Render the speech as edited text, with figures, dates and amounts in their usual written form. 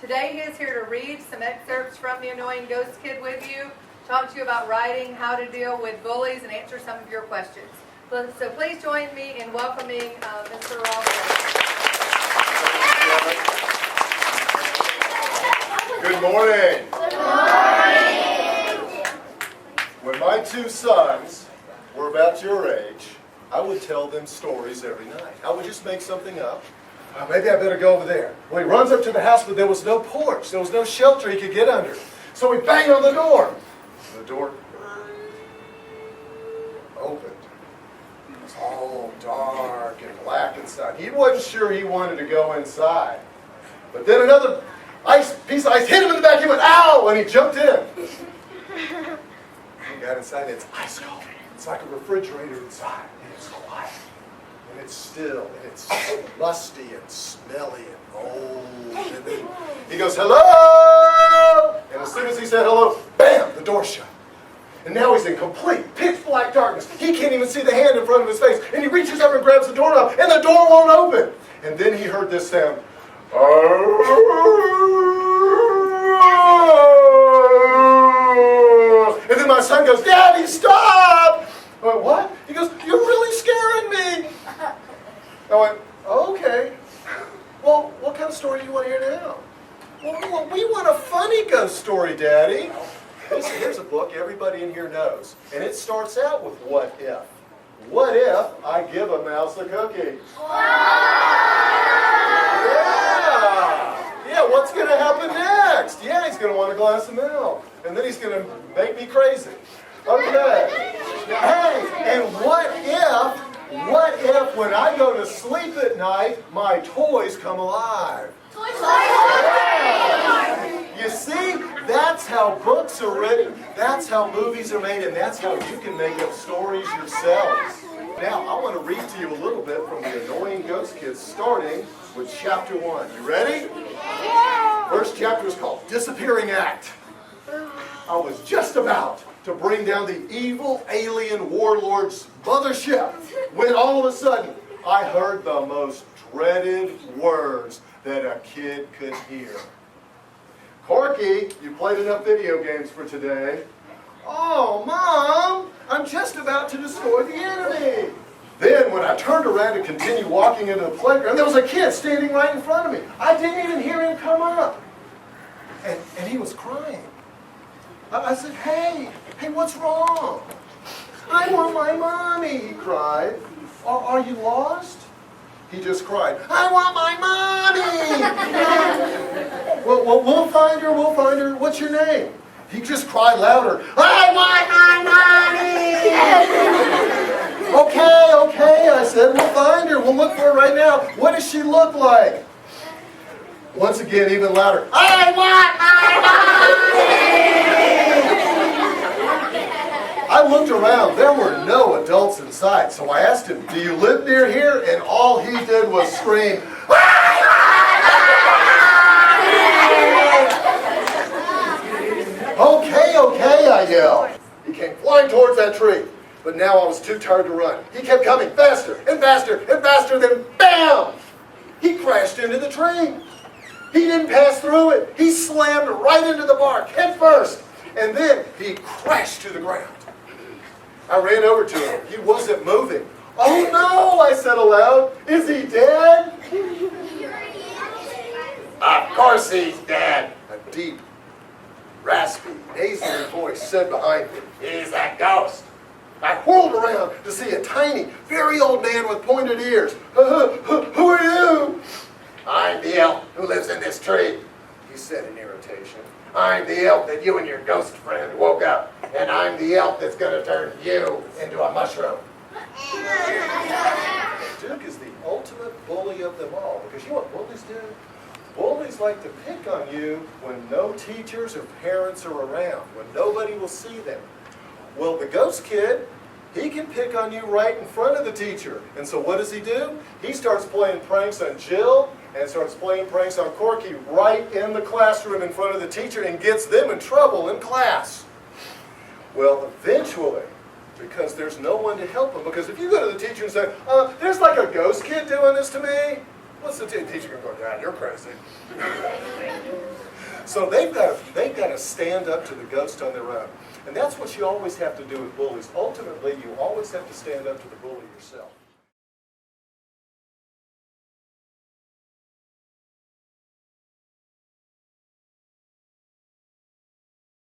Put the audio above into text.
Today he is here to read some excerpts from The Annoying Ghost Kid with you, talk to you about writing, how to deal with bullies, and answer some of your questions. So please join me in welcoming Mr. Ross. Good morning. Good morning. When my two sons were about your age, I would tell them stories every night. I would just make something up. Maybe I better go over there. Well, he runs up to the house, but there was no porch. There was no shelter he could get under. So he banged on the door. The door opened. It was all dark and black inside. He wasn't sure he wanted to go inside. But then another piece of ice hit him in the back. He went, ow! And he jumped in. He got inside. It's ice cold. It's like a refrigerator inside. And it's quiet. And it's still. And it's musty and smelly and old. And then he goes, hello! And as soon as he said hello, bam! The door shut. And now he's in complete pitch black darkness. He can't even see the hand in front of his face. And he reaches over and grabs the doorknob. And the door won't open. And then he heard this sound. And then my son goes, Daddy, stop! I went, what? He goes, you're really scaring me. I went, oh, okay. Well, what kind of story do you want to hear now? Well, we want a funny ghost story, Daddy. Here's a book everybody in here knows. And it starts out with what if. What if I give a mouse a cookie? Yeah, what's going to happen next? Yeah, he's going to want a glass of milk. And then he's going to make me crazy. Okay. Hey, and what if when I go to sleep at night, my toys come alive? Yeah. You see, that's how books are written, that's how movies are made, and that's how you can make up stories yourselves. Now, I want to read to you a little bit from The Annoying Ghost Kids, starting with chapter 1. You ready? First chapter is called Disappearing Act. I was just about to bring down the evil alien warlord's mothership when all of a sudden I heard the most dreaded words that a kid could hear. Corky, you played enough video games for today. Oh, Mom, I'm just about to destroy the enemy. Then when I turned around to continue walking into the playground, there was a kid standing right in front of me. I didn't even hear him come up. And he was crying. I said, hey, what's wrong? I want my mommy, he cried. Are you lost? He just cried, I want my mommy! Well, we'll find her. What's your name? He just cried louder, I want my mommy! Okay, I said, we'll find her. We'll look for her right now. What does she look like? Once again, even louder, I want my mommy! I looked around. There were no adults inside. So I asked him, do you live near here? And all he did was scream, Okay, I yelled. He came flying towards that tree. But now I was too tired to run. He kept coming faster and faster and faster, then bam! He crashed into the tree. He didn't pass through it. He slammed right into the bark, head first. And then he crashed to the ground. I ran over to him. He wasn't moving. Oh no, I said aloud. Is he dead? Of course he's dead. A deep, raspy, nasally voice said behind me, he's a ghost. I whirled around to see a tiny, very old man with pointed ears. Who are you? I'm the elf who lives in this tree, he said in irritation. I'm the elf that you and your ghost friend woke up, and I'm the elf that's going to turn you into a mushroom. Duke is the ultimate bully of them all, because you know what bullies do? Bullies like to pick on you when no teachers or parents are around, when nobody will see them. Well, the ghost kid, he can pick on you right in front of the teacher. And so what does he do? He starts playing pranks on Jill and starts playing pranks on Corky right in the classroom in front of the teacher and gets them in trouble in class. Well, eventually, because there's no one to help him, because if you go to the teacher and say, there's like a ghost kid doing this to me, what's the teacher going to go, yeah, you're crazy. So they've got to stand up to the ghost on their own. And that's what you always have to do with bullies. Ultimately, you always have to stand up to the bully yourself.